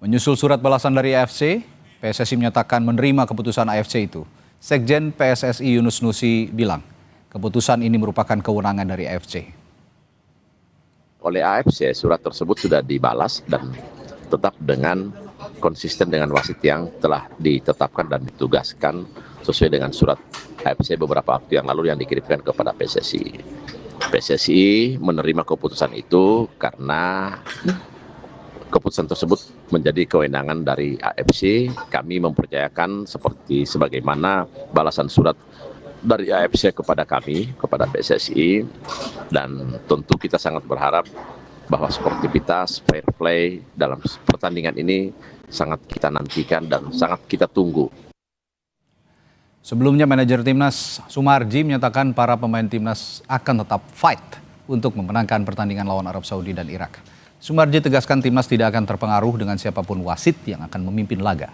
Menyusul surat balasan dari AFC, PSSI menyatakan menerima keputusan AFC itu. Sekjen PSSI Yunus Nusi bilang, keputusan ini merupakan kewenangan dari AFC. Oleh AFC, surat tersebut sudah dibalas dan tetap dengan konsisten dengan wasit yang telah ditetapkan dan ditugaskan sesuai dengan surat AFC beberapa waktu yang lalu yang dikirimkan kepada PSSI. PSSI menerima keputusan itu karena keputusan tersebut menjadi kewenangan dari AFC. Kami mempercayakan sebagaimana balasan surat dari AFC kepada kami, kepada PSSI, dan tentu kita sangat berharap bahwa sportivitas, fair play dalam pertandingan ini sangat kita nantikan dan sangat kita tunggu. Sebelumnya manajer Timnas Sumarji menyatakan para pemain Timnas akan tetap fight untuk memenangkan pertandingan lawan Arab Saudi dan Irak. Sumarji tegaskan Timnas tidak akan terpengaruh dengan siapapun wasit yang akan memimpin laga.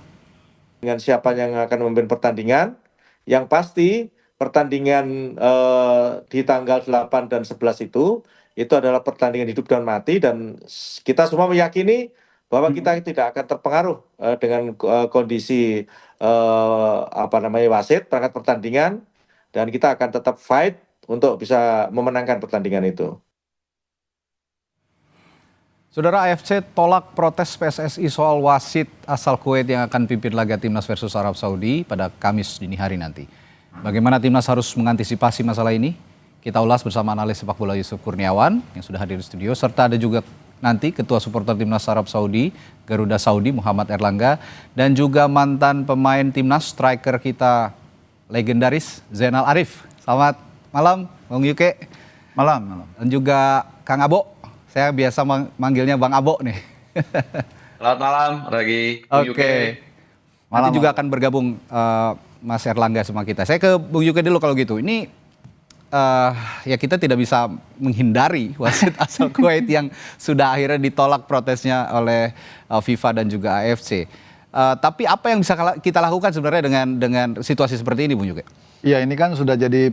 Dengan siapa yang akan memimpin pertandingan, yang pasti pertandingan di tanggal 8 dan 11 itu adalah pertandingan hidup dan mati, dan kita semua meyakini bahwa kita tidak akan terpengaruh dengan kondisi wasit perangkat pertandingan, dan kita akan tetap fight untuk bisa memenangkan pertandingan itu. Saudara, AFC tolak protes PSSI soal wasit asal Kuwait yang akan pimpin laga Timnas versus Arab Saudi pada Kamis dini hari nanti. Bagaimana Timnas harus mengantisipasi masalah ini? Kita ulas bersama analis sepak bola Yusuf Kurniawan yang sudah hadir di studio, serta ada juga nanti Ketua Supporter Timnas Arab Saudi, Garuda Saudi, Muhammad Erlangga, dan juga mantan pemain Timnas, striker kita legendaris, Zainal Arif. Selamat malam, Bang Yuke. Malam. Dan juga Kang Abo. Saya biasa manggilnya Bang Abo nih. Selamat malam, Ragi. Oke. Nanti juga akan bergabung Mas Erlangga sama kita. Saya ke Bung Yuke dulu kalau gitu. Ini ya kita tidak bisa menghindari wasit asal Kuwait yang sudah akhirnya ditolak protesnya oleh FIFA dan juga AFC. Tapi apa yang bisa kita lakukan sebenarnya dengan situasi seperti ini, Bung Yuke? Iya, ini kan sudah jadi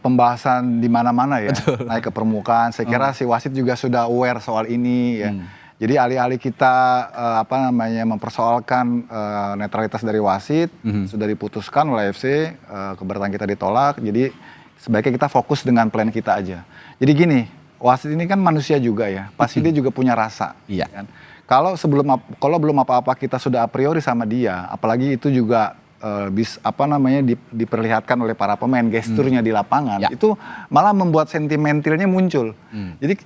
pembahasan di mana-mana ya. Betul. Naik ke permukaan. Saya kira si wasit juga sudah aware soal ini ya. Jadi alih-alih kita mempersoalkan netralitas dari wasit, sudah diputuskan oleh AFC, keberatan kita ditolak. Jadi sebaiknya kita fokus dengan plan kita aja. Jadi gini, wasit ini kan manusia juga ya. Pasti dia juga punya rasa. Iya. Kan? Kalau belum apa-apa kita sudah a priori sama dia, apalagi itu juga diperlihatkan oleh para pemain, gesturnya di lapangan, itu malah membuat sentimentalnya muncul. Jadi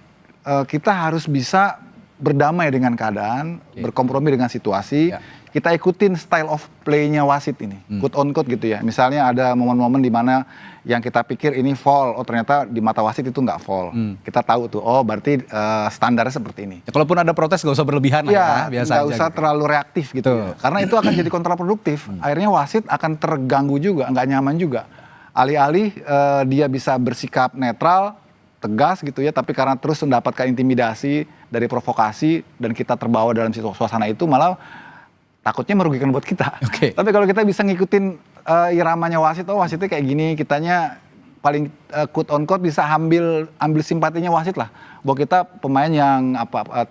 kita harus bisa berdamai dengan keadaan, berkompromi dengan situasi. Kita ikutin style of play-nya wasit ini, quote on quote gitu ya. Misalnya ada momen-momen di mana yang kita pikir ini foul, oh ternyata di mata wasit itu nggak foul. Kita tahu tuh, oh berarti standarnya seperti ini. Ya, kalaupun ada protes nggak usah berlebihan ya, biasa nggak usah gitu. Terlalu reaktif gitu ya. Karena itu akan jadi kontraproduktif. Akhirnya wasit akan terganggu juga, nggak nyaman juga. Alih-alih dia bisa bersikap netral, tegas gitu ya, tapi karena terus mendapatkan intimidasi dari provokasi dan kita terbawa dalam suasana itu, malah takutnya merugikan buat kita. Tapi kalau kita bisa ngikutin iramanya wasit, oh wasitnya kayak gini, kitanya paling quote on quote bisa ambil simpatinya wasit lah. Bahwa kita pemain yang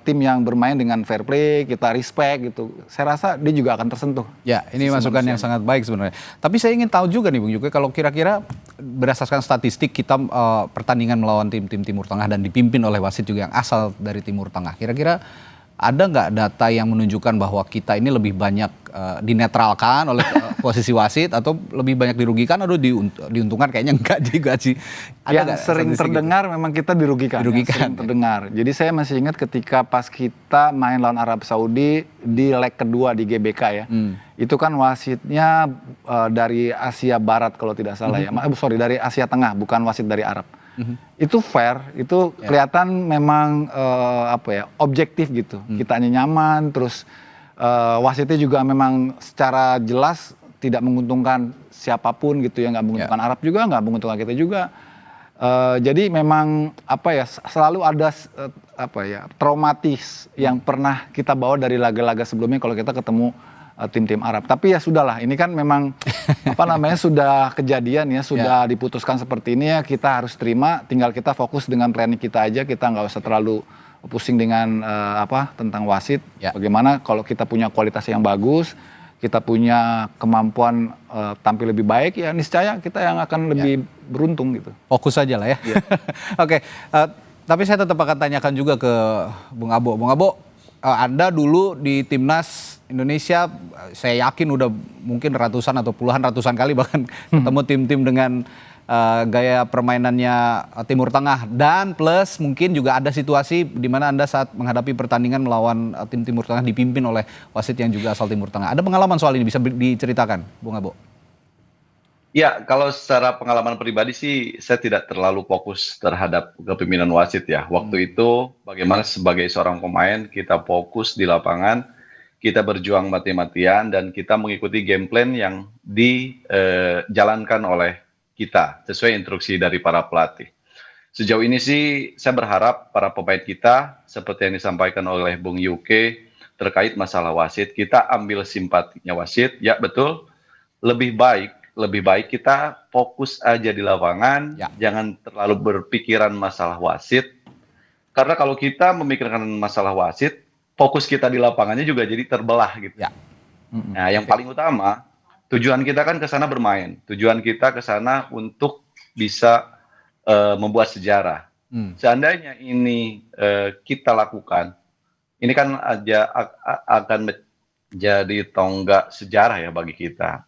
tim yang bermain dengan fair play, kita respect gitu. Saya rasa dia juga akan tersentuh. Ya, ini masukan yang sangat baik sebenarnya. Tapi saya ingin tahu juga nih Bung Yuke, kalau kira-kira berdasarkan statistik kita pertandingan melawan tim-tim Timur Tengah dan dipimpin oleh wasit juga yang asal dari Timur Tengah. Kira-kira ada nggak data yang menunjukkan bahwa kita ini lebih banyak dinetralkan oleh posisi wasit, atau lebih banyak dirugikan atau diuntungkan? Kayaknya enggak juga sih. Yang sering terdengar memang kita dirugikan. Sering terdengar. Jadi saya masih ingat ketika pas kita main lawan Arab Saudi di leg kedua di GBK ya. Itu kan wasitnya dari Asia Barat kalau tidak salah ya. Dari Asia Tengah, bukan wasit dari Arab. Itu fair, itu kelihatan memang objektif gitu. Kitanya nyaman, terus wasitnya juga memang secara jelas tidak menguntungkan siapapun gitu ya, nggak menguntungkan Arab juga, nggak menguntungkan kita juga. Jadi memang selalu ada traumatis yang pernah kita bawa dari laga-laga sebelumnya kalau kita ketemu tim-tim Arab. Tapi ya sudahlah, ini kan memang sudah kejadian ya, sudah diputuskan seperti ini ya, kita harus terima, tinggal kita fokus dengan planning kita aja, kita nggak usah terlalu pusing dengan tentang wasit. Ya. Bagaimana kalau kita punya kualitas yang bagus, kita punya kemampuan tampil lebih baik, ya niscaya kita yang akan lebih beruntung gitu. Fokus saja lah ya. Oke, tapi saya tetap akan tanyakan juga ke Bung Abo. Bung Abo, Anda dulu di Timnas Indonesia, saya yakin udah mungkin ratusan atau puluhan ratusan kali bahkan ketemu tim-tim dengan gaya permainannya Timur Tengah, dan plus mungkin juga ada situasi di mana Anda saat menghadapi pertandingan melawan tim Timur Tengah dipimpin oleh wasit yang juga asal Timur Tengah. Ada pengalaman soal ini, bisa diceritakan, Bung Abo? Ya, kalau secara pengalaman pribadi sih saya tidak terlalu fokus terhadap kepemimpinan wasit ya. Waktu itu bagaimana sebagai seorang pemain kita fokus di lapangan, kita berjuang mati-matian dan kita mengikuti game plan yang dijalankan oleh kita sesuai instruksi dari para pelatih. Sejauh ini sih saya berharap para pemain kita seperti yang disampaikan oleh Bung Yuke terkait masalah wasit, kita ambil simpatinya wasit. Ya betul, lebih baik kita fokus aja di lapangan, jangan terlalu berpikiran masalah wasit. Karena kalau kita memikirkan masalah wasit, fokus kita di lapangannya juga jadi terbelah gitu. Nah, yang paling utama, tujuan kita kan ke sana bermain. Tujuan kita ke sana untuk bisa membuat sejarah. Seandainya ini kita lakukan, ini kan akan menjadi tonggak sejarah ya bagi kita.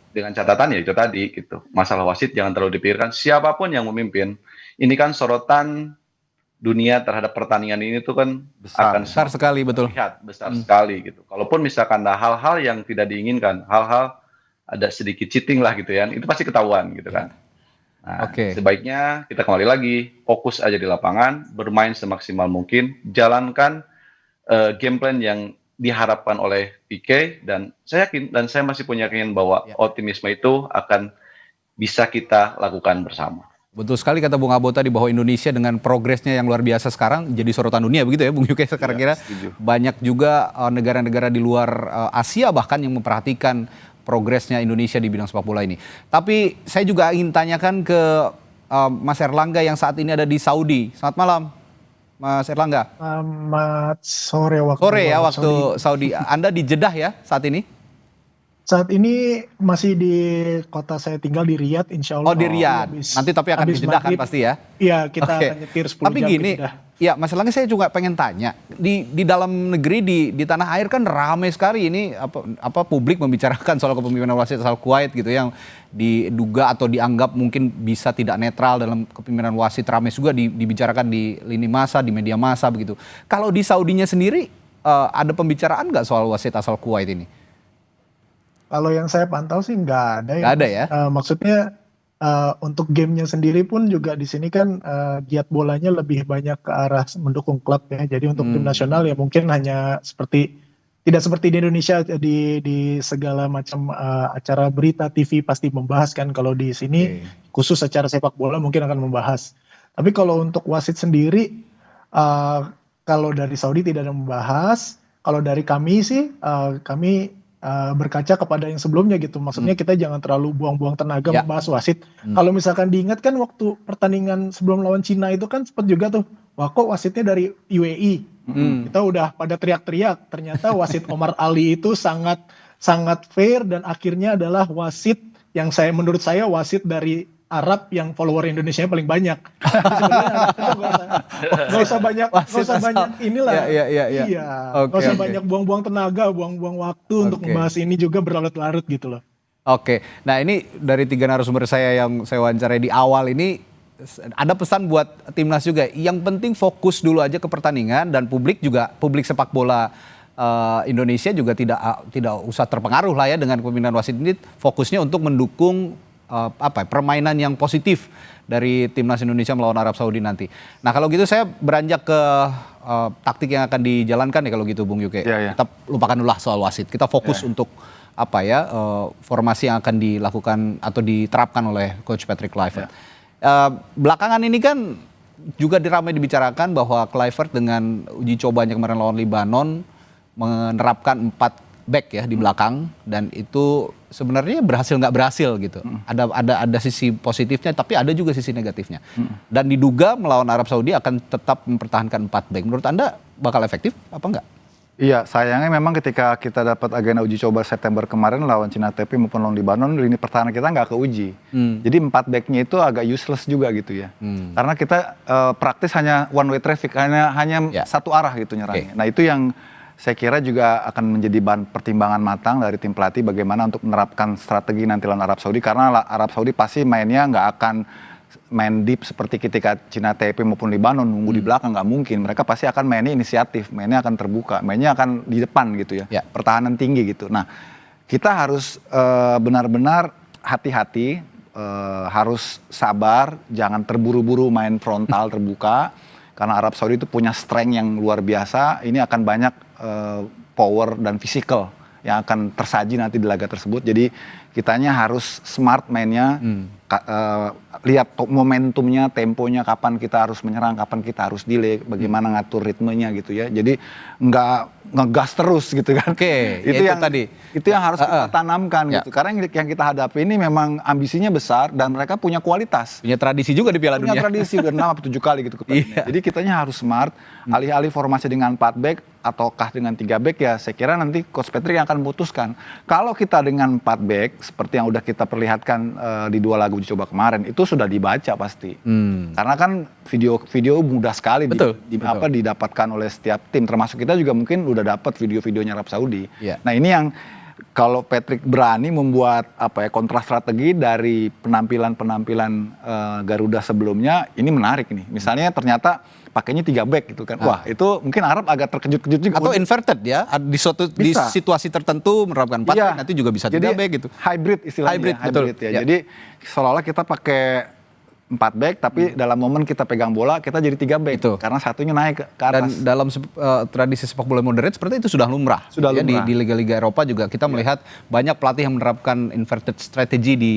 Dengan catatan ya itu tadi gitu. Masalah wasit jangan terlalu dipikirkan. Siapapun yang memimpin, ini kan sorotan dunia terhadap pertandingan ini tuh kan besar sekali, betul. Besar sekali gitu. Kalaupun misalkan ada hal-hal yang tidak diinginkan, hal-hal ada sedikit cheating lah gitu ya, itu pasti ketahuan gitu kan. Nah, sebaiknya kita kembali lagi, fokus aja di lapangan, bermain semaksimal mungkin, jalankan game plan yang diharapkan oleh PK, dan saya yakin dan saya masih punya keyakinan bahwa optimisme itu akan bisa kita lakukan bersama. Betul sekali kata Bung Abo tadi bahwa Indonesia dengan progresnya yang luar biasa sekarang jadi sorotan dunia begitu ya Bung Yuke. Sekarang kira banyak juga negara-negara di luar Asia bahkan yang memperhatikan progresnya Indonesia di bidang sepak bola ini. Tapi saya juga ingin tanyakan ke Mas Erlangga yang saat ini ada di Saudi. Selamat malam, Mas Erlangga. Selamat sore waktu Saudi. Anda di Jeddah ya saat ini? Saat ini masih di kota saya tinggal di Riyadh, insya Allah. Oh di Riyadh, nanti tapi akan di Jeddah kan pasti ya? Iya, kita akan nyetir 10 tapi jam gini, ke Jeddah. Ya Mas Erlangga, saya juga pengen tanya, di dalam negeri, di tanah air kan ramai sekali ini apa publik membicarakan soal kepemimpinan wasit asal Kuwait gitu, yang diduga atau dianggap mungkin bisa tidak netral dalam kepemimpinan wasit, ramai juga dibicarakan di lini massa, di media massa begitu. Kalau di Saudinya sendiri ada pembicaraan nggak soal wasit asal Kuwait ini? Kalau yang saya pantau sih nggak ada ya. Nggak ada ya? Maksudnya untuk gamenya sendiri pun juga di sini kan giat bolanya lebih banyak ke arah mendukung klub ya. Jadi untuk tim nasional ya mungkin hanya tidak seperti di Indonesia di segala macam acara berita TV pasti membahas kan. Kalau di sini khusus acara sepak bola mungkin akan membahas. Tapi kalau untuk wasit sendiri, kalau dari Saudi tidak ada membahas. Kalau dari kami sih kami berkaca kepada yang sebelumnya gitu. Maksudnya kita jangan terlalu buang-buang tenaga membahas wasit. Kalau misalkan diingat kan waktu pertandingan sebelum lawan Cina itu kan sempat juga tuh, wah kok wasitnya dari UAE. Kita udah pada teriak-teriak. Ternyata wasit Omar Ali itu sangat fair dan akhirnya adalah wasit yang menurut saya wasit dari Arab yang follower Indonesia paling banyak. Gak usah banyak inilah. Gak usah banyak buang-buang tenaga, buang-buang waktu untuk membahas ini juga berlarut-larut gitu loh. Oke, nah ini dari 3 narasumber saya yang saya wawancarai di awal ini, ada pesan buat timnas juga. Yang penting fokus dulu aja ke pertandingan, dan publik sepak bola Indonesia juga tidak usah terpengaruh lah ya dengan kepemimpinan wasit ini. Fokusnya untuk mendukung permainan yang positif dari timnas Indonesia melawan Arab Saudi nanti. Nah kalau gitu saya beranjak ke taktik yang akan dijalankan ya kalau gitu Bung Yuke. Kita lupakan dulu lah soal wasit. Kita fokus untuk formasi yang akan dilakukan atau diterapkan oleh Coach Patrick Kluivert. Belakangan ini kan juga ramai dibicarakan bahwa Kluivert dengan uji cobanya kemarin lawan Lebanon menerapkan 4 back ya di belakang, dan itu sebenarnya berhasil nggak berhasil gitu. Ada sisi positifnya, tapi ada juga sisi negatifnya. Dan diduga melawan Arab Saudi akan tetap mempertahankan 4 back. Menurut Anda bakal efektif apa enggak? Iya, sayangnya memang ketika kita dapat agenda uji coba September kemarin lawan Cina TP maupun lawan Libanon, lini pertahanan kita nggak keuji. Jadi 4 backnya itu agak useless juga gitu ya. Karena kita praktis hanya one way traffic, hanya satu arah gitu nyerangnya. Nah itu yang saya kira juga akan menjadi bahan pertimbangan matang dari tim pelatih bagaimana untuk menerapkan strategi nanti lawan Arab Saudi. Karena Arab Saudi pasti mainnya nggak akan main deep seperti ketika Cina TP maupun Libanon nunggu di belakang, nggak mungkin. Mereka pasti akan mainnya inisiatif, mainnya akan terbuka, mainnya akan di depan gitu ya. Pertahanan tinggi gitu. Nah kita harus benar-benar hati-hati, harus sabar, jangan terburu-buru main frontal terbuka. Karena Arab Saudi itu punya strength yang luar biasa, ini akan banyak power dan physical yang akan tersaji nanti di laga tersebut. Jadi kitanya harus smart mainnya, lihat momentumnya, temponya, kapan kita harus menyerang, kapan kita harus delay, bagaimana ngatur ritmenya gitu ya. Jadi nggak ngegas terus gitu kan. Itu yang tadi. Itu yang harus kita tanamkan gitu. Karena yang kita hadapi ini memang ambisinya besar dan mereka punya kualitas. Punya tradisi juga di Piala Dunia. Punya tradisi udah 6-7 kali gitu. Jadi kitanya harus smart, alih-alih formasi dengan 4 back ataukah dengan 3 back ya saya kira nanti Coach Patrick yang akan memutuskan. Kalau kita dengan 4 back seperti yang udah kita perlihatkan di 2 laga uji coba kemarin itu sudah dibaca pasti. Karena kan video mudah sekali didapatkan oleh setiap tim, termasuk kita juga mungkin udah dapat video-videonya Arab Saudi. Nah ini yang kalau Patrick berani membuat kontra strategi dari penampilan Garuda sebelumnya, ini menarik nih. Misalnya ternyata pakainya 3 back gitu kan. Wah, itu mungkin Arab agak terkejut-kejut juga. Atau inverted ya, di situasi tertentu menerapkan 4 back, nanti juga bisa 3 back gitu. Hybrid istilahnya. Hybrid ya. Jadi seolah-olah kita pakai 4 back, tapi dalam momen kita pegang bola, kita jadi 3 back. Karena satunya naik ke atas. Dan dalam tradisi sepak bola modern seperti itu sudah lumrah. Di liga-liga Eropa juga kita melihat banyak pelatih yang menerapkan inverted strategy di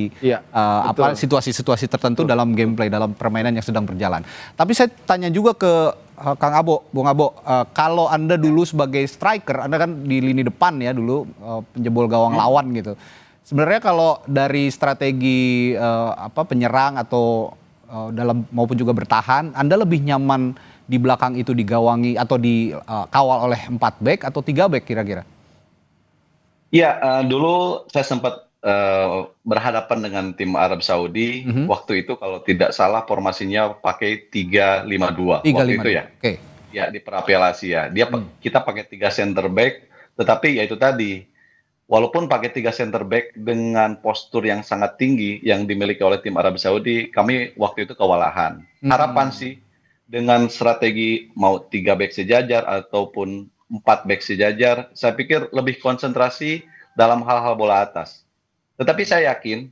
situasi-situasi tertentu dalam gameplay, dalam permainan yang sedang berjalan. Tapi saya tanya juga ke Kang Abo, Bung Abo, kalau Anda dulu sebagai striker, Anda kan di lini depan ya dulu, penjebol gawang lawan gitu. Sebenarnya kalau dari strategi penyerang atau dalam maupun juga bertahan, Anda lebih nyaman di belakang itu digawangi atau dikawal oleh 4 back atau 3 back kira-kira? Iya, dulu saya sempat berhadapan dengan tim Arab Saudi. Waktu itu kalau tidak salah formasinya pakai 3-5-2 waktu itu ya. Ya di Piala Asia. Kita pakai 3 center back, tetapi ya itu tadi. Walaupun pakai 3 center back dengan postur yang sangat tinggi yang dimiliki oleh tim Arab Saudi, kami waktu itu kewalahan. Harapan sih dengan strategi mau 3 back sejajar ataupun 4 back sejajar, saya pikir lebih konsentrasi dalam hal-hal bola atas. Tetapi saya yakin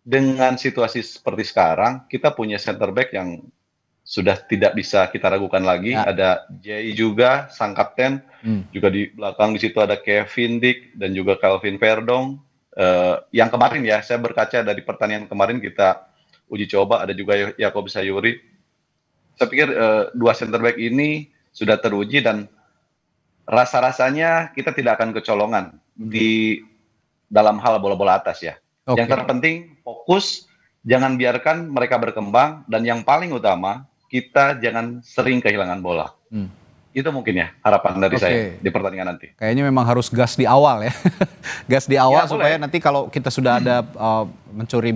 dengan situasi seperti sekarang, kita punya center back yang sudah tidak bisa kita ragukan lagi. Ada Jay juga, sang kapten. Juga di belakang di situ ada Kevin Dick dan juga Calvin Verdong. Yang kemarin ya, saya berkaca dari pertandingan kemarin kita uji coba, ada juga Yakob Sayuri. Saya pikir 2 center back ini sudah teruji dan rasa-rasanya kita tidak akan kecolongan di dalam hal bola-bola atas ya. Yang terpenting fokus, jangan biarkan mereka berkembang, dan yang paling utama kita jangan sering kehilangan bola. Itu mungkin ya harapan dari saya di pertandingan nanti. Kayaknya memang harus gas di awal ya. Gas di awal ya, supaya nanti kalau kita sudah ada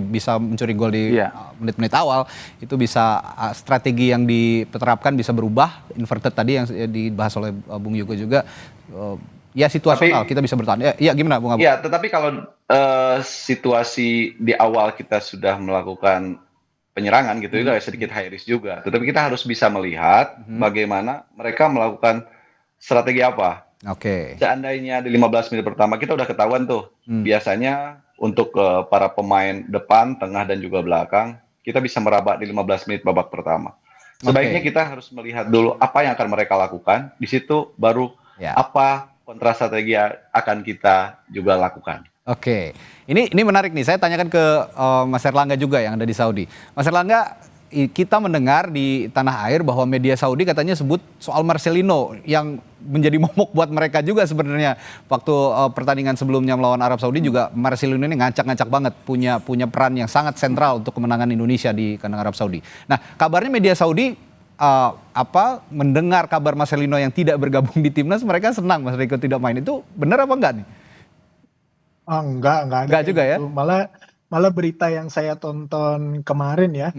bisa mencuri gol di menit-menit awal, itu bisa strategi yang diterapkan bisa berubah. Inverted tadi yang dibahas oleh Bung Yugo juga. Ya situasional, kita bisa bertahan. Ya gimana Bung Abu? Ya, tetapi kalau situasi di awal kita sudah melakukan penyerangan gitu juga sedikit high risk juga. Tetapi kita harus bisa melihat bagaimana mereka melakukan strategi apa. Seandainya di 15 menit pertama kita udah ketahuan tuh. Biasanya untuk para pemain depan, tengah dan juga belakang, kita bisa meraba di 15 menit babak pertama. Sebaiknya kita harus melihat dulu apa yang akan mereka lakukan. Di situ baru apa kontra strategi akan kita juga lakukan. Ini menarik nih, saya tanyakan ke Mas Erlangga juga yang ada di Saudi. Mas Erlangga, kita mendengar di tanah air bahwa media Saudi katanya sebut soal Marcelino yang menjadi momok buat mereka juga sebenarnya. Waktu pertandingan sebelumnya melawan Arab Saudi juga Marcelino ini ngacak-ngacak banget, punya peran yang sangat sentral untuk kemenangan Indonesia di kandang Arab Saudi. Nah, kabarnya media Saudi mendengar kabar Marcelino yang tidak bergabung di timnas, mereka senang Mas Riko tidak main. Itu benar apa enggak nih? Oh, enggak ada Enggak juga ya? gitu. Malah berita yang saya tonton kemarin ya,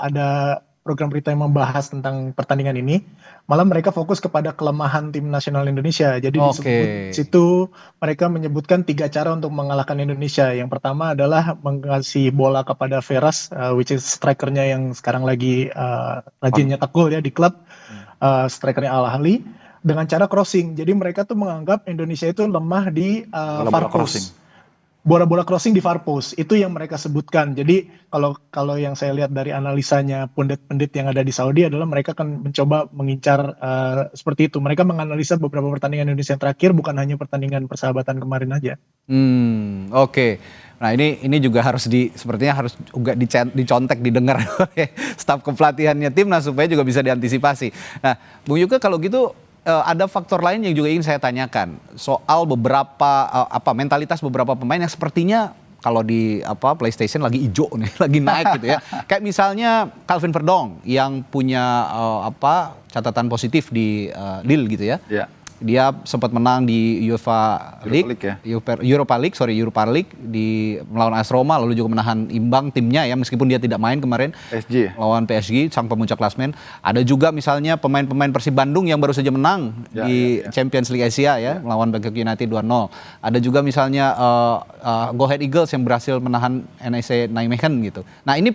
ada program berita yang membahas tentang pertandingan ini. Malah mereka fokus kepada kelemahan tim nasional Indonesia. Jadi disebut situ mereka menyebutkan 3 cara untuk mengalahkan Indonesia. Yang pertama adalah mengasih bola kepada Veras, which is strikernya yang sekarang lagi rajin nyetak gol ya di klub, strikernya Al Ahly, dengan cara crossing. Jadi mereka tuh menganggap Indonesia itu lemah di far post. Bola-bola crossing di far post itu yang mereka sebutkan. Jadi kalau yang saya lihat dari analisanya pundit-pundit yang ada di Saudi adalah mereka akan mencoba mengincar seperti itu. Mereka menganalisa beberapa pertandingan Indonesia yang terakhir, bukan hanya pertandingan persahabatan kemarin aja. Oke. Nah ini juga sepertinya harus juga dicontek, didengar oleh staf kepelatihannya timnas supaya juga bisa diantisipasi. Nah, Bung Yuke, kalau gitu ada faktor lain yang juga ingin saya tanyakan soal beberapa mentalitas beberapa pemain yang sepertinya kalau di PlayStation lagi hijau nih, lagi naik gitu ya. Kayak misalnya Calvin Verdong yang punya catatan positif di Lille gitu ya. Iya. Dia sempat menang di Europa League di melawan AS Roma, lalu juga menahan imbang timnya ya, meskipun dia tidak main kemarin lawan PSG sang pemuncak klasmen. Ada juga misalnya pemain-pemain Persib Bandung yang baru saja menang di Champions League Asia ya, melawan Bangkok United 2-0. Ada juga misalnya Go Ahead Eagles yang berhasil menahan NEC Nijmegen gitu. Nah, ini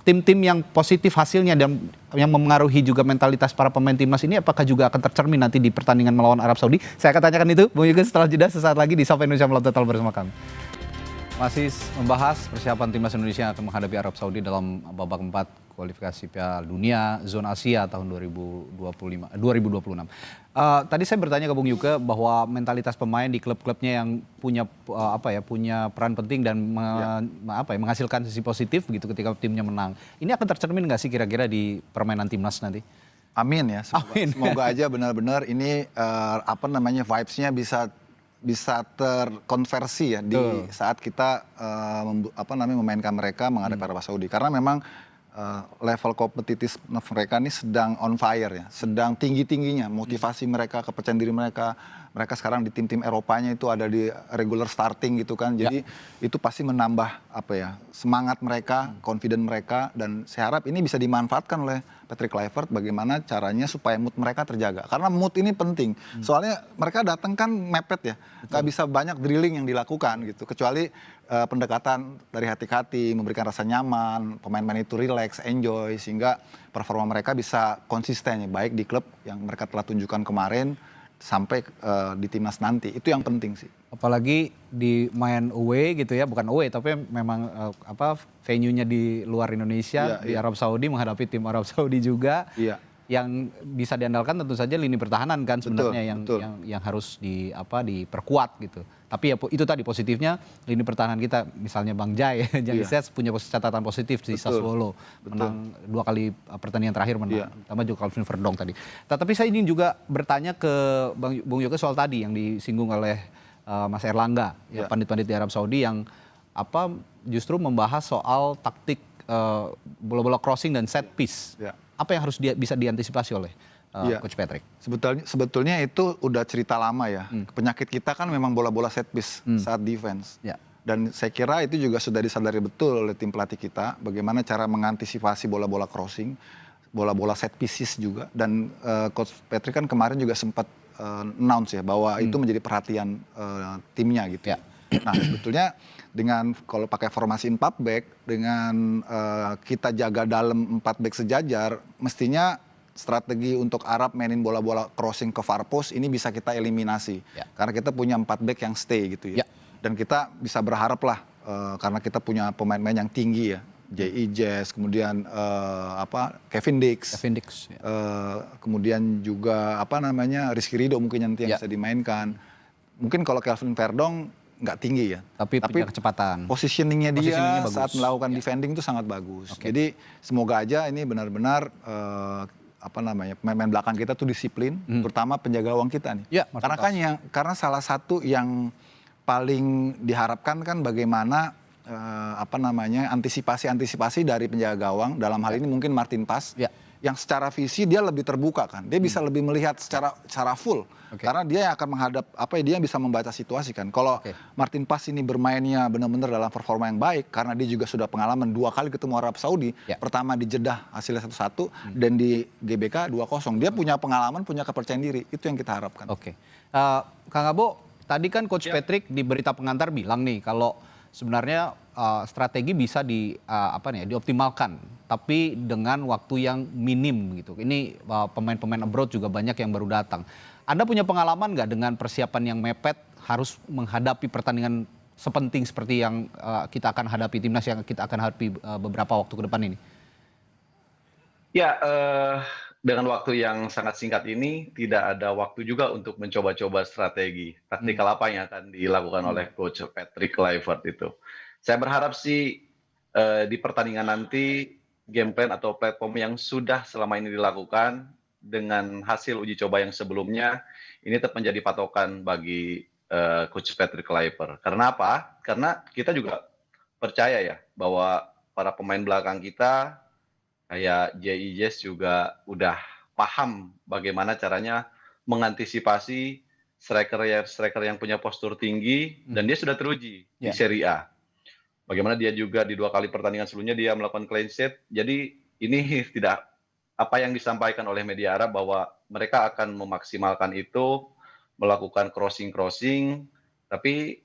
tim-tim yang positif hasilnya dan yang memengaruhi juga mentalitas para pemain timnas ini, apakah juga akan tercermin nanti di pertandingan melawan Arab Saudi? Saya akan tanyakan itu, Bung Yuke, setelah jeda sesaat lagi di Sapa Indonesia Melawan Total bersama kami. Masih membahas persiapan timnas Indonesia yang akan menghadapi Arab Saudi dalam babak 4 kualifikasi Piala Dunia Zona Asia tahun 2026. Tadi saya bertanya ke Bung Yuke bahwa mentalitas pemain di klub-klubnya yang punya punya peran penting dan menghasilkan sisi positif begitu ketika timnya menang. Ini akan tercermin nggak sih kira-kira di permainan timnas nanti? Amin ya. Semoga aja benar-benar ini vibes-nya bisa terkonversi ya di saat kita memainkan mereka menghadapi Arab Saudi, karena memang level kompetitif mereka ini sedang on fire ya, sedang tinggi-tingginya motivasi mereka, kepercayaan diri mereka sekarang di tim-tim Eropanya itu ada di regular starting gitu kan, jadi itu pasti menambah semangat mereka, confident mereka, dan saya harap ini bisa dimanfaatkan oleh Patrick Kluivert bagaimana caranya supaya mood mereka terjaga, karena mood ini penting. Soalnya mereka datang kan mepet ya, nggak bisa banyak drilling yang dilakukan gitu, kecuali pendekatan dari hati ke hati, memberikan rasa nyaman, pemain-pemain itu relax, enjoy, sehingga performa mereka bisa konsisten ya, baik di klub yang mereka telah tunjukkan kemarin sampai di timnas nanti. Itu yang penting sih. Apalagi di main away gitu ya, bukan away tapi memang venue-nya di luar Indonesia, di Arab Saudi, menghadapi tim Arab Saudi juga. Yang bisa diandalkan tentu saja lini pertahanan kan sebenarnya yang harus diperkuat gitu. Tapi ya itu tadi positifnya lini pertahanan kita, misalnya Bang Jai Ses punya catatan positif di Sassuolo, menang 2 kali pertandingan terakhir menang. Tambah juga Calvin Verdong tadi. Tapi saya ingin juga bertanya ke Bung Yuke soal tadi yang disinggung oleh Mas Erlangga, pandit-pandit di Arab Saudi yang justru membahas soal taktik bola-bola crossing dan set piece. Apa yang harus bisa diantisipasi oleh Coach Patrick? Sebetulnya itu udah cerita lama ya. Penyakit kita kan memang bola-bola set piece saat defense. Dan saya kira itu juga sudah disadari betul oleh tim pelatih kita, bagaimana cara mengantisipasi bola-bola crossing, bola-bola set pieces juga. Dan Coach Patrick kan kemarin juga sempat announce ya bahwa itu menjadi perhatian timnya gitu. Nah, sebetulnya dengan kalau pakai formasi 4 back, dengan kita jaga dalam 4 back sejajar, mestinya strategi untuk Arab mainin bola-bola crossing ke far post ini bisa kita eliminasi. Karena kita punya 4 back yang stay gitu ya. Dan kita bisa berharap lah, karena kita punya pemain-pemain yang tinggi ya. J.I. Jazz, kemudian Kevin Dix, kemudian juga Rizky Ridho mungkin nanti yang bisa dimainkan. Mungkin kalau Calvin Verdong nggak tinggi ya, tapi punya kecepatan. Positioningnya dia saat melakukan defending itu sangat bagus. Jadi semoga aja ini benar-benar pemain belakang kita tuh disiplin, terutama penjaga gawang kita nih. Ya, karena salah satu yang paling diharapkan kan bagaimana antisipasi dari penjaga gawang, dalam hal ini mungkin Martin Pas, yang secara visi dia lebih terbuka kan, dia bisa lebih melihat secara full, karena dia yang akan menghadap dia bisa membaca situasi kan. Kalau Martin Pas ini bermainnya benar-benar dalam performa yang baik, karena dia juga sudah pengalaman 2 kali ketemu Arab Saudi, pertama di Jeddah hasilnya 1-1 dan di GBK 2-0, dia punya pengalaman, punya kepercayaan diri, itu yang kita harapkan. Kang Abo, tadi kan Coach Patrick di berita pengantar bilang nih kalau sebenarnya strategi bisa dioptimalkan, tapi dengan waktu yang minim gitu. Ini pemain-pemain abroad juga banyak yang baru datang. Anda punya pengalaman nggak dengan persiapan yang mepet, harus menghadapi pertandingan sepenting seperti yang kita akan hadapi, timnas yang kita akan hadapi beberapa waktu ke depan ini? Ya, dengan waktu yang sangat singkat ini, tidak ada waktu juga untuk mencoba-coba strategi taktikal apa yang akan dilakukan oleh Coach Patrick Kluivert itu. Saya berharap sih di pertandingan nanti game plan atau platform yang sudah selama ini dilakukan dengan hasil uji coba yang sebelumnya ini tetap menjadi patokan bagi Coach Patrick Kluivert. Karena apa? Karena kita juga percaya ya bahwa para pemain belakang kita kayak JIJS juga udah paham bagaimana caranya mengantisipasi striker yang punya postur tinggi, dan dia sudah teruji di Serie A. Bagaimana dia juga di 2 kali pertandingan sebelumnya dia melakukan clean sheet. Jadi ini tidak apa yang disampaikan oleh media Arab bahwa mereka akan memaksimalkan itu, melakukan crossing, tapi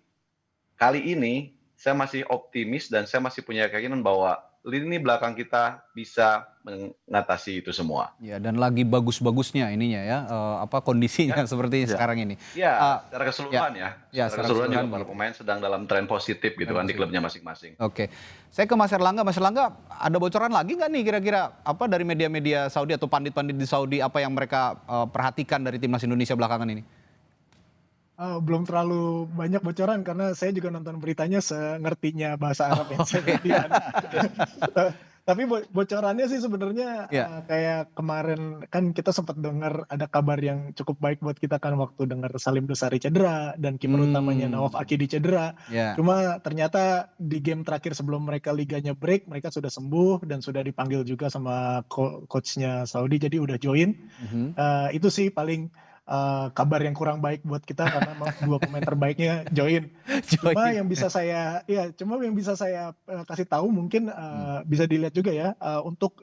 kali ini saya masih optimis dan saya masih punya keyakinan bahwa lini belakang kita bisa mengatasi itu semua. Ya, dan lagi bagus-bagusnya ininya ya, kondisinya seperti sekarang ini. Ya, secara keseluruhan secara keseluruhan juga para pemain sedang dalam tren positif gitu kan di klubnya masing-masing. Oke, saya ke Mas Erlangga. Mas Erlangga, ada bocoran lagi nggak nih kira-kira dari media-media Saudi atau pandit-pandit di Saudi apa yang mereka perhatikan dari timnas Indonesia belakangan ini? Belum terlalu banyak bocoran karena saya juga nonton beritanya sengertinya bahasa Arab yang saya ngerti kan. Tapi bocorannya sih sebenarnya kayak kemarin kan kita sempat dengar ada kabar yang cukup baik buat kita kan waktu dengar Salim Dosari cedera dan kiper utamanya Nawaf Akidi cedera. Cuma ternyata di game terakhir sebelum mereka liganya break, mereka sudah sembuh dan sudah dipanggil juga sama coachnya Saudi, jadi udah join. Itu sih paling kabar yang kurang baik buat kita karena 2 pemain terbaiknya join. Cuma yang bisa saya kasih tahu mungkin bisa dilihat juga ya untuk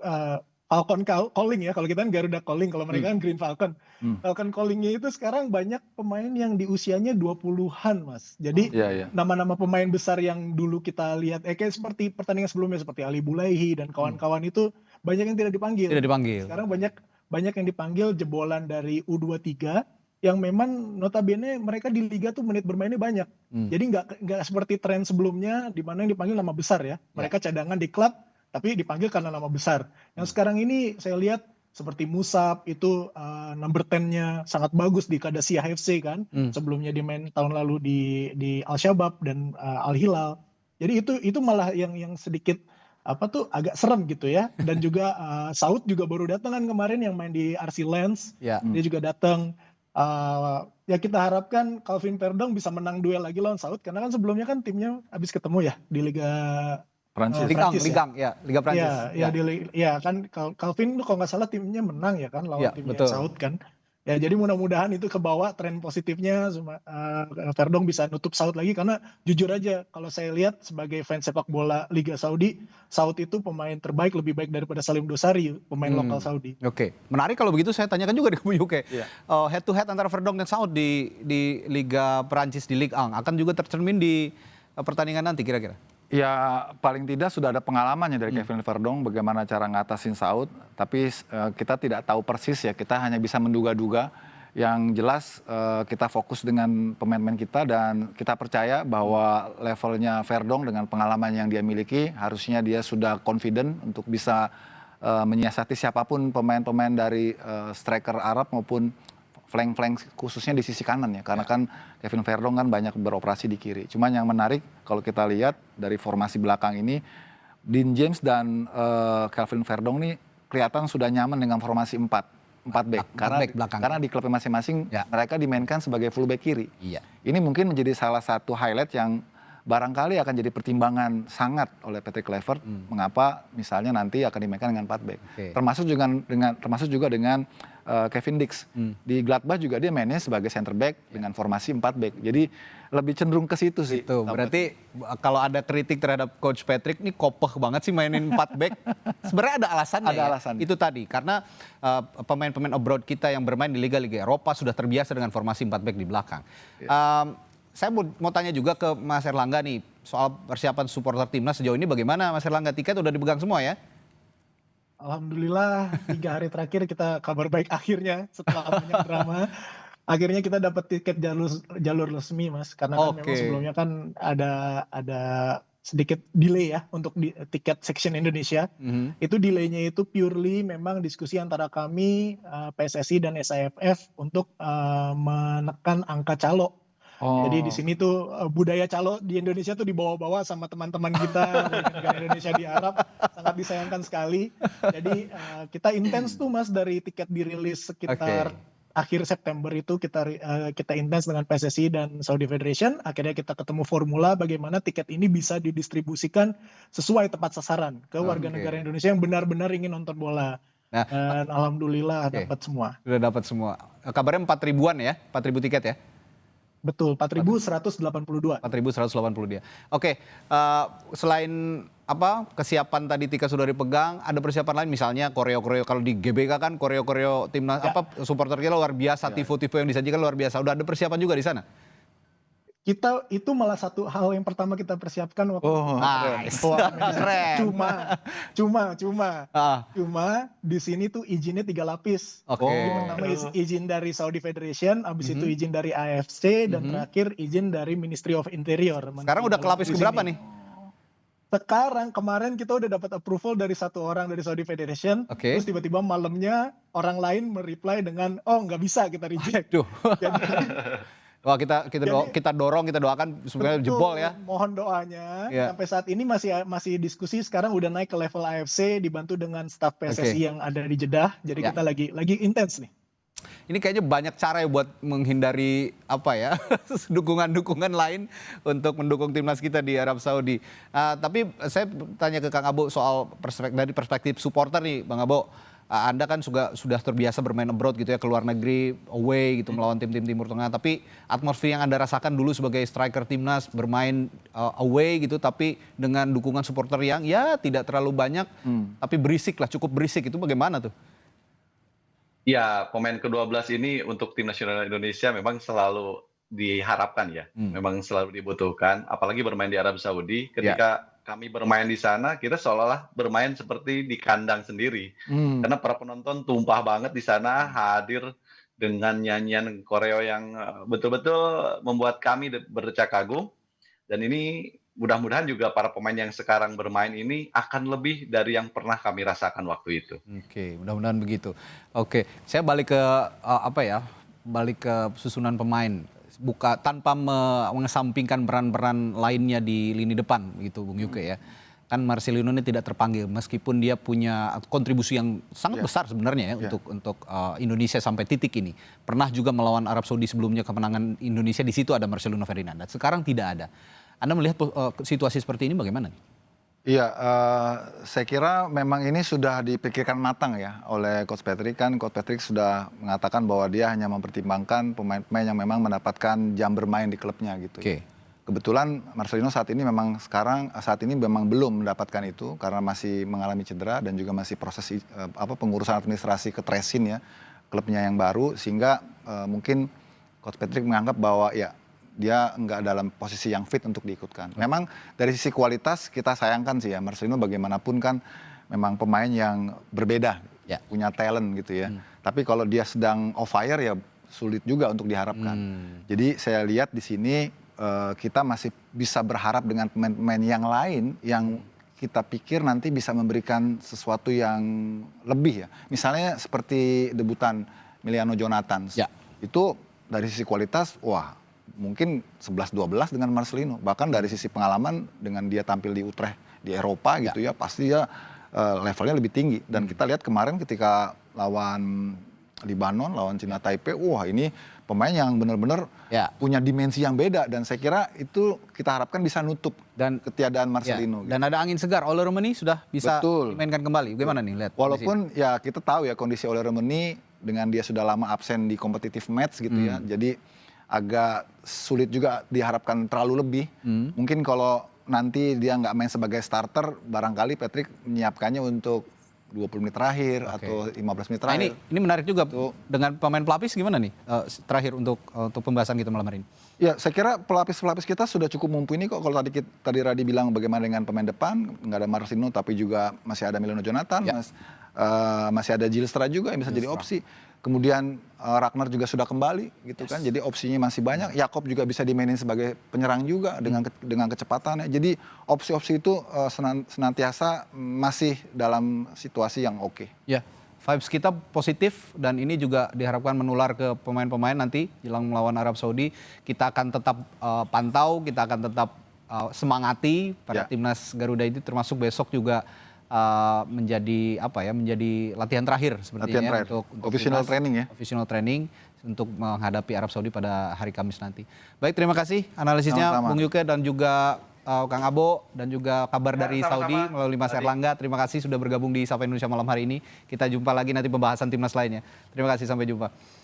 Falcon Calling ya, kalau kita kan Garuda Calling, kalau mereka kan Green Falcon. Falcon Callingnya itu sekarang banyak pemain yang di usianya 20-an Mas. Jadi nama-nama pemain besar yang dulu kita lihat kayak seperti pertandingan sebelumnya seperti Ali Bulaihi dan kawan-kawan itu banyak yang tidak dipanggil. Sekarang banyak yang dipanggil jebolan dari U23 yang memang notabene mereka di liga tuh menit bermainnya banyak. Jadi nggak seperti tren sebelumnya di mana yang dipanggil nama besar ya. Mereka cadangan di klub tapi dipanggil karena nama besar. Yang sekarang ini saya lihat seperti Musab itu number 10-nya sangat bagus di Qadasiyah FC kan. Sebelumnya dia main tahun lalu di Al Shabab dan Al Hilal. Jadi itu malah yang sedikit agak serem gitu ya. Dan juga Saud juga baru datang kan kemarin yang main di RC Lens. Dia juga datang. Ya kita harapkan Calvin Verdong bisa menang duel lagi lawan Saud karena kan sebelumnya kan timnya habis ketemu ya di Liga Prancis. Liga Prancis. Kan Calvin kalau nggak salah timnya menang ya kan lawan timnya Saud kan. Ya jadi mudah-mudahan itu kebawa tren positifnya Verdong bisa nutup Saud lagi karena jujur aja kalau saya lihat sebagai fans sepak bola Liga Saudi, Saud itu pemain terbaik, lebih baik daripada Salim Dosari, pemain lokal Saudi. Oke, menarik kalau begitu saya tanyakan juga di kamu UK. Head to head antara Verdong dan Saud di Liga Perancis di Ligue 1 akan juga tercermin di pertandingan nanti kira-kira? Ya paling tidak sudah ada pengalamannya dari Kevin Verdong bagaimana cara ngatasin Saud, tapi kita tidak tahu persis ya, kita hanya bisa menduga-duga. Yang jelas kita fokus dengan pemain-pemain kita dan kita percaya bahwa levelnya Verdong dengan pengalaman yang dia miliki harusnya dia sudah confident untuk bisa menyiasati siapapun pemain-pemain dari striker Arab maupun flank khususnya di sisi kanan ya, karena kan Kevin Verdong kan banyak beroperasi di kiri. Cuman yang menarik kalau kita lihat dari formasi belakang ini, Dean James dan Calvin Verdong nih kelihatan sudah nyaman dengan formasi 4 back karena di klubnya masing-masing mereka dimainkan sebagai fullback kiri. Iya. Ini mungkin menjadi salah satu highlight yang barangkali akan jadi pertimbangan sangat oleh Patrick Kluivert mengapa misalnya nanti akan dimainkan dengan 4 back. Termasuk juga dengan Kevin Dix. Di Gladbach juga dia mainnya sebagai center back dengan formasi 4 back. Jadi lebih cenderung ke situ sih. Itu berarti kalau ada kritik terhadap Coach Patrick, ini kopeh banget sih mainin 4 back. Sebenarnya ada alasannya. Ada alasan. Itu tadi karena pemain-pemain abroad kita yang bermain di liga-liga Eropa sudah terbiasa dengan formasi 4 back di belakang. Saya mau tanya juga ke Mas Erlangga nih soal persiapan supporter timnas sejauh ini bagaimana Mas Erlangga? Tiket udah dipegang semua ya? Alhamdulillah 3 hari terakhir kita kabar baik akhirnya setelah banyak drama. Akhirnya kita dapat tiket jalur resmi Mas, karena kan memang sebelumnya kan ada sedikit delay ya untuk tiket section Indonesia. Itu delaynya itu purely memang diskusi antara kami PSSI dan SAFF untuk menekan angka calo. Jadi di sini tuh budaya calo di Indonesia tuh dibawa-bawa sama teman-teman kita warga Indonesia di Arab, sangat disayangkan sekali. Jadi kita intens tuh Mas dari tiket dirilis sekitar akhir September itu kita intens dengan PSSI dan Saudi Federation. Akhirnya kita ketemu formula bagaimana tiket ini bisa didistribusikan sesuai tepat sasaran ke warga negara Indonesia yang benar-benar ingin nonton bola. Nah, dan alhamdulillah dapat semua. Sudah dapat semua. Kabarnya 4.000-an ya, 4.000 tiket ya? Betul, 4.182. 4.180 dia. Oke, selain kesiapan tadi Tika sudah dipegang, ada persiapan lain misalnya koreo kalau di GBK kan koreo timnas supporter kita luar biasa, tifo-tifo yang disajikan luar biasa. Udah ada persiapan juga di sana? Kita itu malah satu hal yang pertama kita persiapkan waktu keren. Cuma di sini tuh izinnya 3 lapis. Pertama izin dari Saudi Federation, habis itu izin dari AFC dan terakhir izin dari Ministry of Interior. Sekarang udah ke lapis keberapa nih? Sekarang kemarin kita udah dapat approval dari satu orang dari Saudi Federation, terus tiba-tiba malamnya orang lain mereply dengan nggak bisa, kita reject. Jadi wah, kita doakan sebenarnya jebol ya. Mohon doanya. Sampai saat ini masih diskusi, sekarang udah naik ke level AFC dibantu dengan staf PSSI yang ada di Jeddah. Jadi kita lagi intens nih. Ini kayaknya banyak cara ya buat menghindari dukungan-dukungan lain untuk mendukung timnas kita di Arab Saudi. Tapi saya tanya ke Kang Abo soal dari perspektif supporter nih, Bang Abo. Anda kan sudah terbiasa bermain abroad gitu ya, ke luar negeri, away gitu melawan tim-tim Timur Tengah. Tapi atmosfer yang Anda rasakan dulu sebagai striker timnas bermain away gitu, tapi dengan dukungan supporter yang tidak terlalu banyak, tapi cukup berisik, itu bagaimana tuh? Ya, pemain ke-12 ini untuk tim nasional Indonesia memang selalu diharapkan ya, memang selalu dibutuhkan, apalagi bermain di Arab Saudi. Ketika kami bermain di sana, kita seolah-olah bermain seperti di kandang sendiri, karena para penonton tumpah banget di sana, hadir dengan nyanyian koreo yang betul-betul membuat kami berdecak kagum. Dan ini mudah-mudahan juga para pemain yang sekarang bermain ini akan lebih dari yang pernah kami rasakan waktu itu. Oke, mudah-mudahan begitu. Oke, saya balik ke balik ke susunan pemain. Tanpa mengesampingkan peran-peran lainnya di lini depan gitu Bung Yuke ya. Kan Marcelino ini tidak terpanggil meskipun dia punya kontribusi yang sangat besar sebenarnya ya untuk Indonesia sampai titik ini. Pernah juga melawan Arab Saudi sebelumnya, kemenangan Indonesia di situ ada Marcelino Ferdinand. Sekarang tidak ada. Anda melihat situasi seperti ini bagaimana? Iya, saya kira memang ini sudah dipikirkan matang ya oleh Coach Patrick. Kan Coach Patrick sudah mengatakan bahwa dia hanya mempertimbangkan pemain-pemain yang memang mendapatkan jam bermain di klubnya gitu. Kebetulan Marcelino saat ini memang belum mendapatkan itu karena masih mengalami cedera dan juga masih proses pengurusan administrasi ke Tresin ya, klubnya yang baru, sehingga mungkin Coach Patrick menganggap bahwa dia nggak dalam posisi yang fit untuk diikutkan. Memang dari sisi kualitas kita sayangkan sih ya, Marcelino bagaimanapun kan memang pemain yang berbeda, punya talent gitu ya. Tapi kalau dia sedang off fire ya sulit juga untuk diharapkan. Jadi saya lihat di sini kita masih bisa berharap dengan pemain-pemain yang lain yang kita pikir nanti bisa memberikan sesuatu yang lebih ya. Misalnya seperti debutan Emiliano Jonathan. Itu dari sisi kualitas, mungkin 11-12 dengan Marcelino. Bahkan dari sisi pengalaman dengan dia tampil di Utrecht di Eropa gitu ya, pasti dia levelnya lebih tinggi. Dan kita lihat kemarin ketika lawan Libanon, lawan Cina Taipei, wah ini pemain yang benar-benar Ya. punya dimensi yang beda, dan saya kira itu kita harapkan bisa nutup Dan ketiadaan Marcelino. Dan ada angin segar, Ole Romani sudah bisa Betul. dimainkan kembali. Bagaimana nih lihat? Walaupun ya kita tahu ya kondisi Ole Romani dengan dia sudah lama absen di competitive match gitu ya, jadi agak sulit juga diharapkan terlalu lebih. Mungkin kalau nanti dia nggak main sebagai starter, barangkali Patrick menyiapkannya untuk 20 menit terakhir atau 15 menit Nah, terakhir. ini menarik juga dengan pemain pelapis gimana nih terakhir untuk pembahasan kita malam hari ini. Ya, saya kira pelapis-pelapis kita sudah cukup mumpuni kok. Kalau tadi Radi bilang bagaimana dengan pemain depan, nggak ada Marcelino tapi juga masih ada Milano Jonathan, masih ada Zylstra juga yang bisa jadi opsi. Kemudian Ragnar juga sudah kembali gitu kan. Jadi opsinya masih banyak. Jakob juga bisa dimainin sebagai penyerang juga dengan kecepatannya. Jadi opsi-opsi itu senantiasa masih dalam situasi yang oke. Ya, vibes kita positif dan ini juga diharapkan menular ke pemain-pemain nanti jelang melawan Arab Saudi. Kita akan tetap pantau, kita akan tetap semangati pada timnas Garuda ini, termasuk besok juga menjadi latihan terakhir sepertinya untuk official timnas, training ya. Official training untuk menghadapi Arab Saudi pada hari Kamis nanti. Baik, terima kasih analisisnya Sama-sama. Bung Yuke dan juga Kang Abo dan juga kabar dari sama-sama. Saudi melalui Mas Erlangga. Terima kasih sudah bergabung di Sapa Indonesia malam hari ini. Kita jumpa lagi nanti pembahasan timnas lainnya. Terima kasih, sampai jumpa.